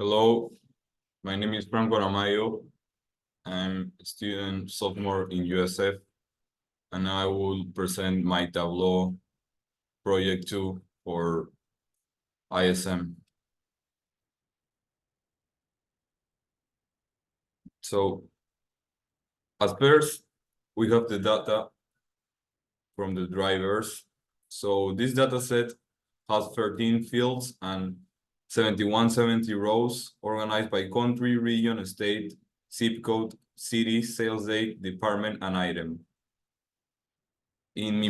Hello, my name is Franco Aramayo. I'm a student sophomore in USF, and I will present my Tableau project 2 for ISM. So, at first, we have the data from the drivers. So this data set has 13 fields and 7170 rows organized by country, region, state, zip code, city, sales date, department, and item. In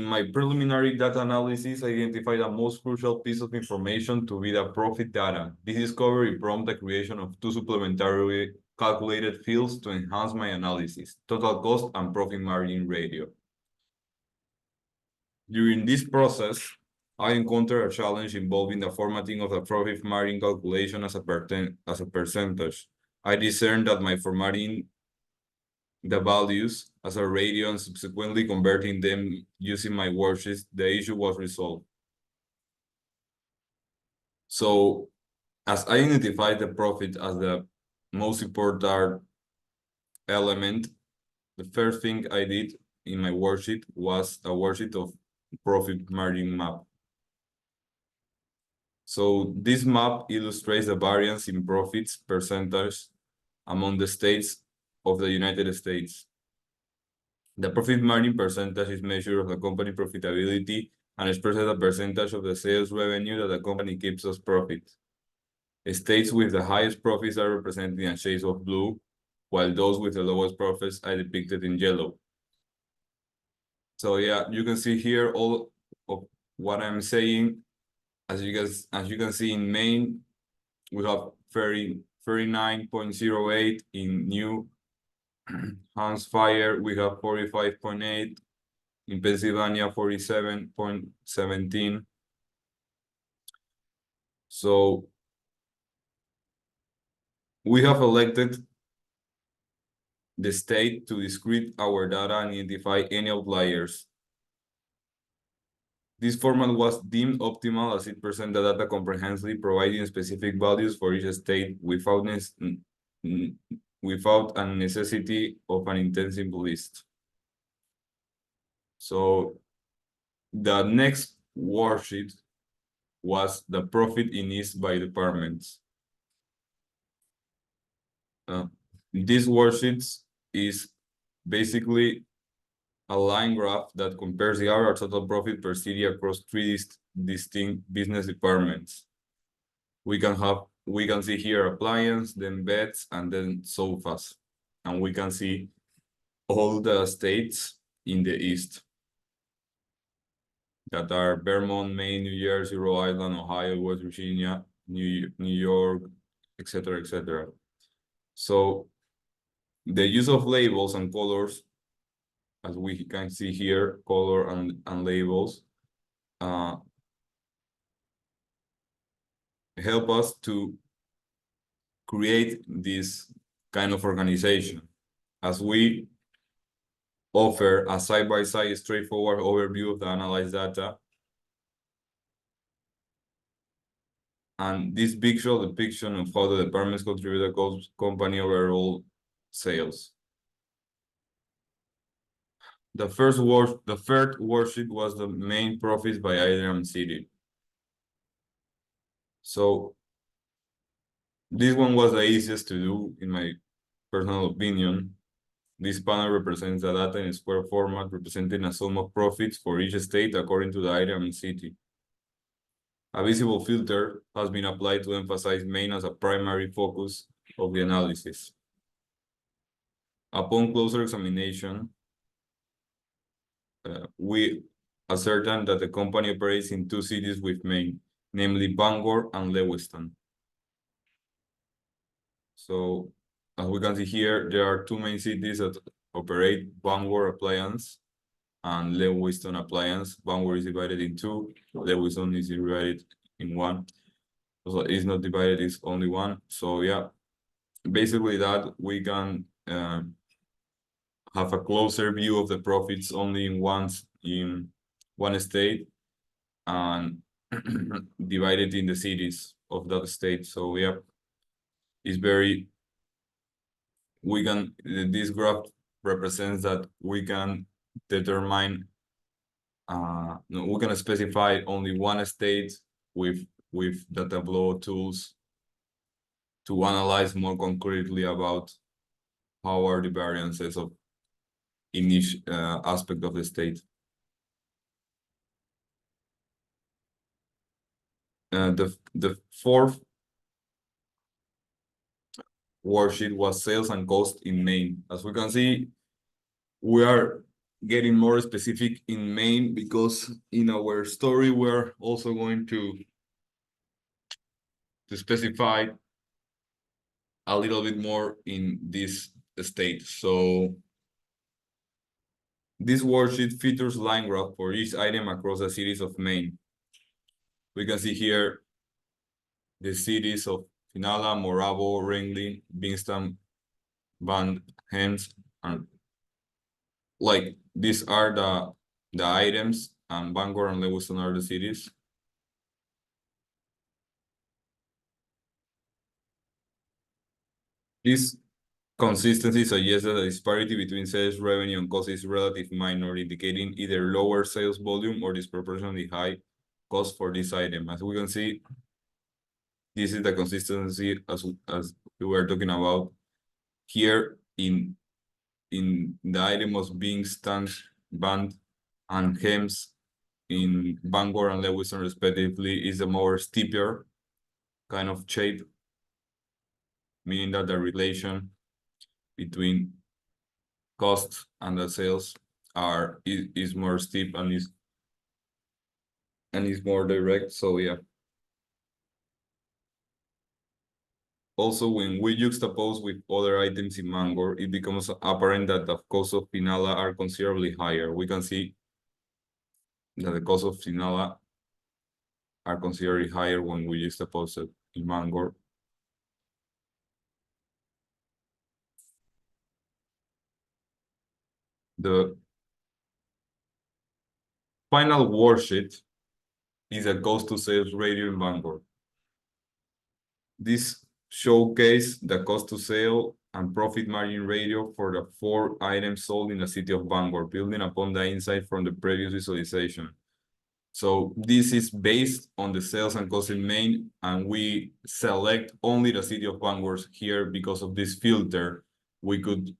my preliminary data analysis, I identified the most crucial piece of information to be the profit data. This discovery prompted the creation of two supplementary calculated fields to enhance my analysis: total cost and profit margin ratio. During this process, I encountered a challenge involving the formatting of the profit margin calculation as a percentage. I discerned that my formatting the values as a ratio and subsequently converting them using my worksheets, the issue was resolved. So, as I identified the profit as the most important element, the first thing I did in my worksheet was a worksheet of profit margin map. So this map illustrates the variance in profits percentage among the states of the United States. The profit margin percentage is measure of the company profitability and expresses the percentage of the sales revenue that the company keeps as profit. States with the highest profits are represented in shades of blue, while those with the lowest profits are depicted in yellow. So yeah, you can see here all of what I'm saying. As you can see in Maine, we have 39.08 in New Hampshire, we have 45.8. In Pennsylvania, 47.17. So we have elected the state to discrete our data and identify any outliers. This format was deemed optimal as it presents the data comprehensively, providing specific values for each state without a necessity of an intensive list. So the next worksheet was the profit in East by departments. This worksheet is basically a line graph that compares the average total profit per city across three distinct business departments. We can see here appliance, then beds, and then sofas. And we can see all the states in the East that are Vermont, Maine, New Jersey, Rhode Island, Ohio, West Virginia, New York, etc., etc. So the use of labels and colors, as we can see here, color and labels, help us to create this kind of organization, as we offer a side-by-side straightforward overview of the analyzed data. And this visual depiction of how the departments contribute to company overall sales. The third worksheet was the main profits by item and city. So this one was the easiest to do, in my personal opinion. This panel represents the data in square format, representing a sum of profits for each state according to the item and city. A visible filter has been applied to emphasize Maine as a primary focus of the analysis. Upon closer examination, we ascertain that the company operates in two cities with Maine, namely Bangor and Lewiston. So, as we can see here, there are two main cities that operate: Bangor Appliance and Lewiston Appliance. Bangor is divided in two, Lewiston is divided in one. So it's not divided, it's only one. So yeah, basically that we can have a closer view of the profits only in one state, and divided in the cities of that state. So yeah, it's very, we can, this graph represents that we can determine, no, we can specify only one state with the Tableau tools to analyze more concretely about how are the variances of in each aspect of the state. The fourth worksheet was sales and cost in Maine. As we can see, we are getting more specific in Maine because in our story we're also going to specify a little bit more in this state. So this worksheet features line graph for each item across the cities of Maine. We can see here the cities of Finala, Moravo, Ringling, Bingston, Van Hems, and like these are the items, and Bangor and Lewiston are the cities. This consistency suggests that the disparity between sales revenue and cost is relatively minor, indicating either lower sales volume or disproportionately high cost for this item. As we can see, this is the consistency as we were talking about here in the item of being stand, band, and hems in Bangor and Lewiston respectively is a more steeper kind of shape, meaning that the relation between costs and the sales is more steep and is more direct. So yeah. Also, when we juxtapose with other items in Bangor, it becomes apparent that the costs of Pinala are considerably higher. We can see that the costs of Pinala are considerably higher when we juxtapose it in Bangor. The final worksheet is a cost to sales ratio in Bangor. This showcase the cost to sale and profit margin ratio for the 4 items sold in the city of Bangor, building upon the insight from the previous visualization. So this is based on the sales and cost in Maine, and we select only the city of Bangor here because of this filter. We could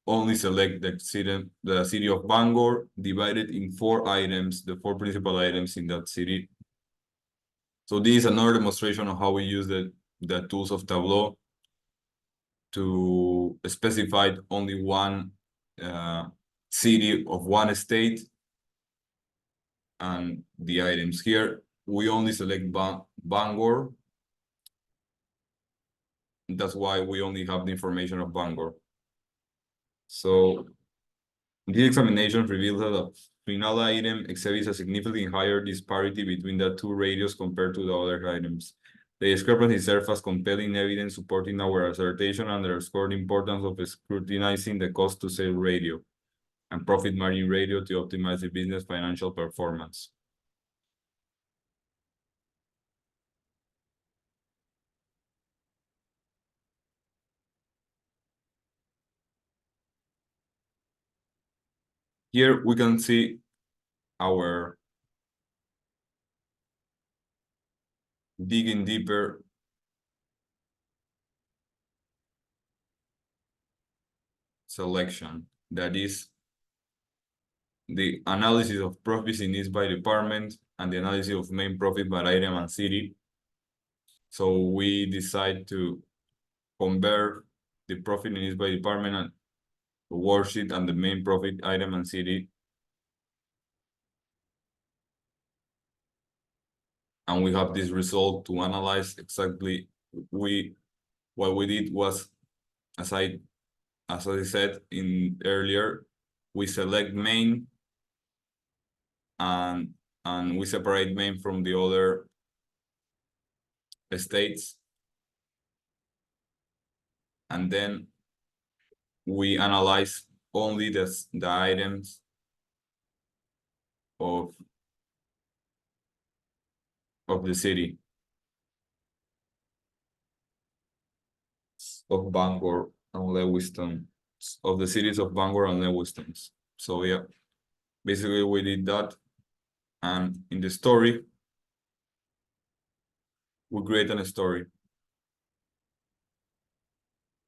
only select the city of Bangor divided in 4 items, the 4 principal items in that city. So this is another demonstration of how we use the tools of Tableau to specify only one city of one state and the items. Here we only select Bangor. That's why we only have the information of Bangor. So this examination reveals that the final item exhibits a significantly higher disparity between the 2 radios compared to the other items. The discrepancy serves as compelling evidence supporting our assertion and underscore the importance of scrutinizing the cost to sale ratio and profit margin ratio to optimize the business financial performance. Here we can see our digging deeper selection, that is the analysis of profits in each by department and the analysis of main profit by item and city. So we decide to convert the profit in each by department and worksheet and the main profit item and city. And we have this result to analyze exactly. What we did was, as I said in earlier, we select main and we separate main from the other states, and then we analyze only the items of of the city of Bangor and Lewiston, of the cities of Bangor and Lewiston. So yeah, basically we did that, and in the story we created a story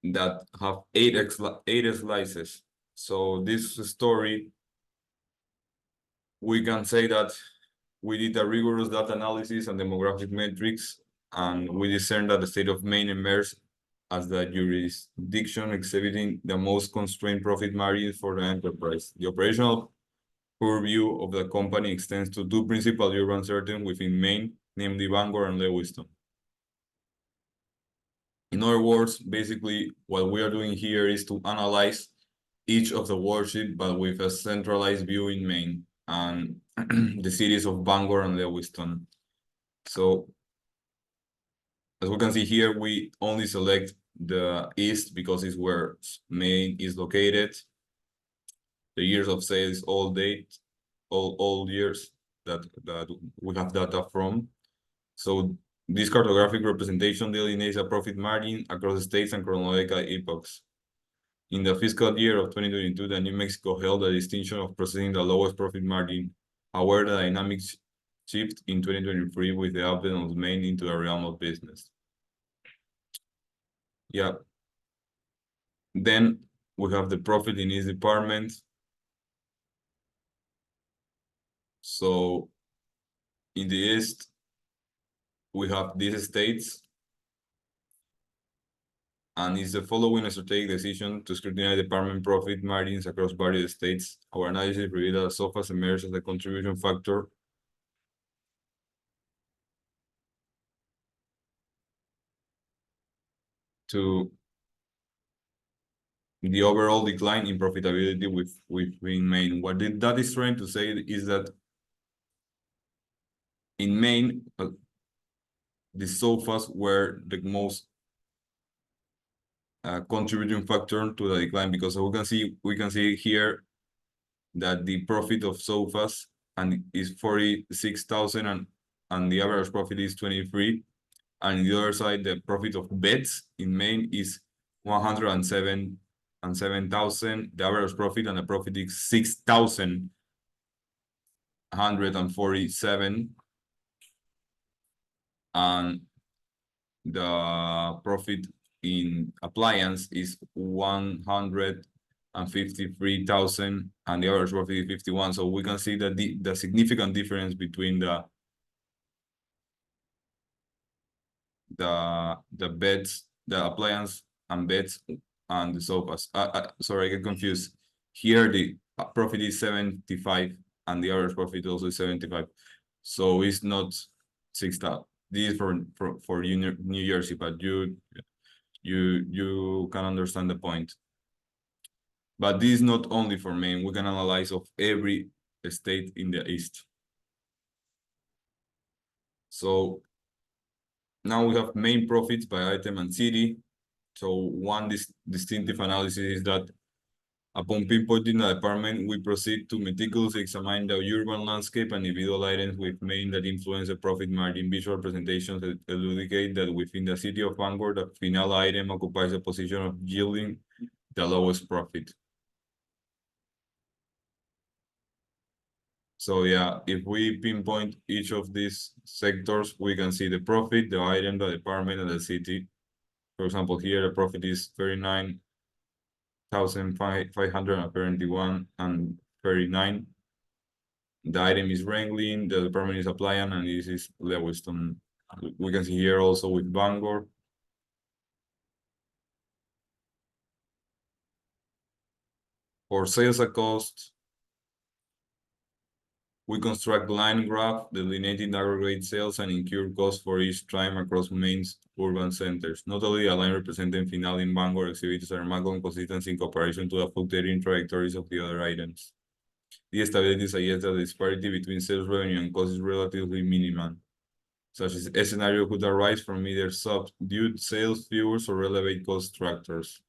that have eight slices. So this story, we can say that we did a rigorous data analysis and demographic metrics, and we discerned that the state of Maine emerged as the jurisdiction exhibiting the most constrained profit margins for the enterprise. The operational purview of the company extends to two principal urban centers within Maine, namely Bangor and Lewiston. In other words, basically what we are doing here is to analyze each of the worship, but with a centralized view in Maine and the cities of Bangor and Lewiston. So as we can see here, we only select the east because it's where Maine is located. The years of sales, all years that we have data from. So this cartographic representation delineates a profit margin across states and chronological epochs. In the fiscal year of 2022, the New Mexico held the distinction of processing the lowest profit margin. However, the dynamics shift in 2023 with the advent of Maine into the realm of business. Yeah. Then we have the profit in each department. So in the east, we have these states, and it's the following a strategic decision to scrutinize department profit margins across various states. Our analysis revealed that SOFAs emerged as a contribution factor to the overall decline in profitability within Maine. What that is trying to say is that in Maine, the SOFAs were the most contributing factor to the decline, because we can see here that the profit of SOFAs and is 46,000 and the average profit is 23. And the other side, the profit of bets in Maine is 107 and 7,000. The average profit and the profit is 6,147, and the profit in appliance is 153,000, and the average profit is 51. So we can see that the significant difference between the beds, the appliance and beds, and the sofas. Sorry, I get confused. Here the profit is 75 and the average profit also is 75. So it's not 6,000. This is for New Jersey, but you can understand the point. But this is not only for Maine. We can analyze of every state in the East. So now we have main profits by item and city. So one distinctive analysis is that upon pinpointing the department, we proceed to meticulously examine the urban landscape and individual items with main that influence the profit margin. Visual presentations elucidate that within the city of Bangor, the final item occupies a position of yielding the lowest profit. So yeah, if we pinpoint each of these sectors, we can see the profit, the item, the department, and the city. For example, here the profit is 39,571 and 39. The item is Wrangling, the department is Appliance, and this is Lewiston. We can see here also with Bangor. For sales at cost, we construct line graph delineating aggregate sales and incurred costs for each time across Maine's urban centers. Notably, a line representing final in Bangor exhibits a remarkable consistency in comparison to the fluctuating trajectories of the other items. The stability suggests that the disparity between sales revenue and cost is relatively minimal. Such a scenario could arise from either subdued sales figures or elevated cost structures.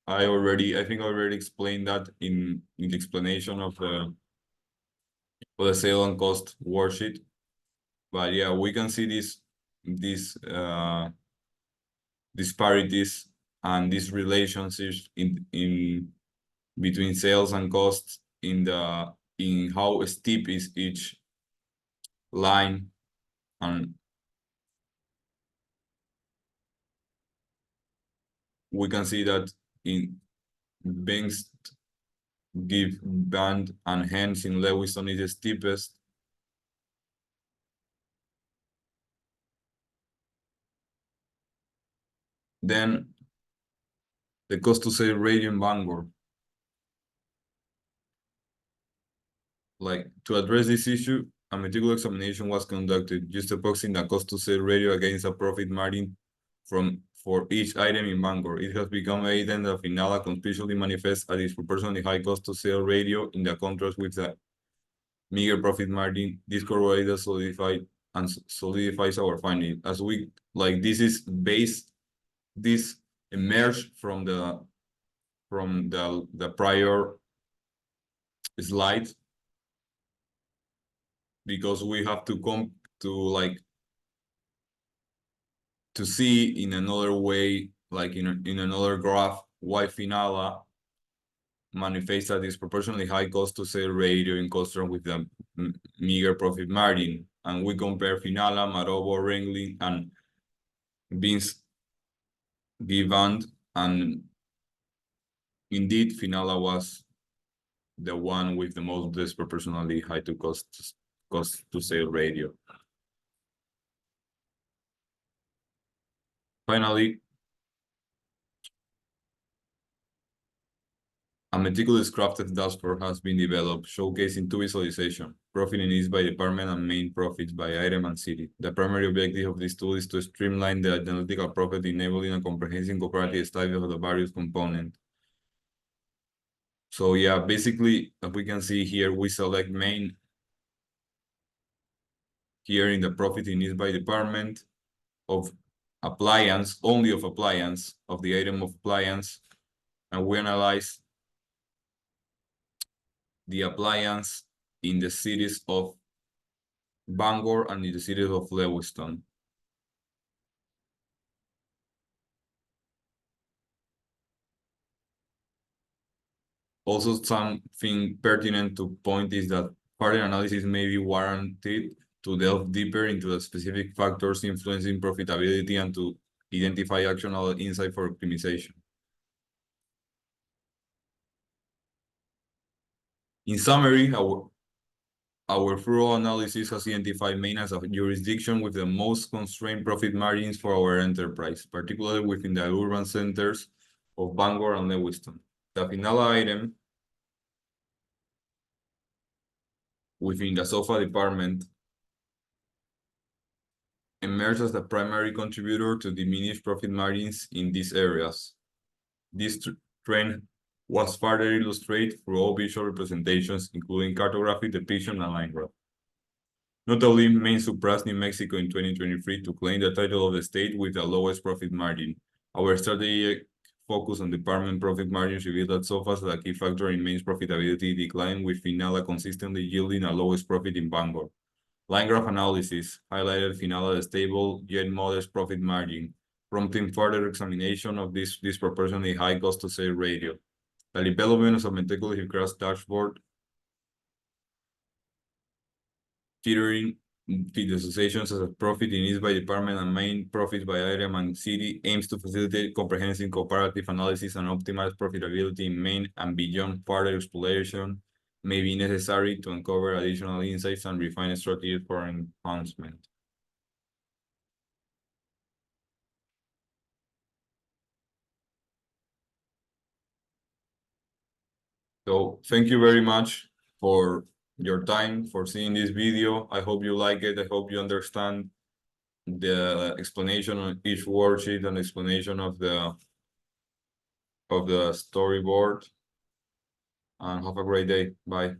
I think I already explained that in the explanation of the sale and cost worksheet. But yeah, we can see these disparities and these relationships in between sales and costs in how steep is each line, and we can see that in Banks give band and hence in Lewiston is the steepest. Then the cost to save ratio in Bangor. Like, to address this issue, a meticulous examination was conducted, juxtaposing the cost to save ratio against a profit margin for each item in Bangor. It has become evident that Finala conspicuously manifests a disproportionately high cost to sale ratio in the contrast with the meager profit margin. This correlated solidifies our finding. As we like, this emerged from the prior slide, because we have to come to like to see in another way, like in another graph, why Finala manifests a disproportionately high cost to sale ratio in contrast with the meager profit margin. And we compare Finala, Marobo, Ringling, and Vince Givand, and indeed Finala was the one with the most disproportionately high to cost to sale ratio. Finally, a meticulous crafted dashboard has been developed, showcasing two visualization, profit and needs by department and main profits by item and city. The primary objective of this tool is to streamline the analytical profit, enabling a comprehensive comparative study of the various components. So yeah, basically, as we can see here, we select main here in the profit and needs by department of appliance, only of appliance, of the item of appliance, and we analyze the appliance in the cities of Bangor and in the cities of Lewiston. Also, something pertinent to point is that further analysis may be warranted to delve deeper into the specific factors influencing profitability and to identify actionable insight for optimization. In summary, our thorough analysis has identified Maine as a jurisdiction with the most constrained profit margins for our enterprise, particularly within the urban centers of Bangor and Lewiston. The Finala item within the SOFA department emerged as the primary contributor to diminished profit margins in these areas. This trend was further illustrated through all visual representations, including cartographic depiction and line graph. Notably, Maine surpassed New Mexico in 2023 to claim the title of the state with the lowest profit margin. Our strategic focus on department profit margins revealed that SOFA as a key factor in Maine's profitability decline, with Finala consistently yielding the lowest profit in Bangor. Line graph analysis highlighted Finala's stable yet modest profit margin, prompting further examination of this disproportionately high cost to sale ratio. The development of a meticulously crafted dashboard featuring the associations as a profit in each by department and main profits by item and city aims to facilitate comprehensive comparative analysis and optimize profitability in Maine and beyond. Further exploration may be necessary to uncover additional insights and refine strategies for enhancement. So thank you very much for your time, for seeing this video. I hope you like it. I hope you understand the explanation on each worksheet and explanation of the storyboard. And have a great day. Bye.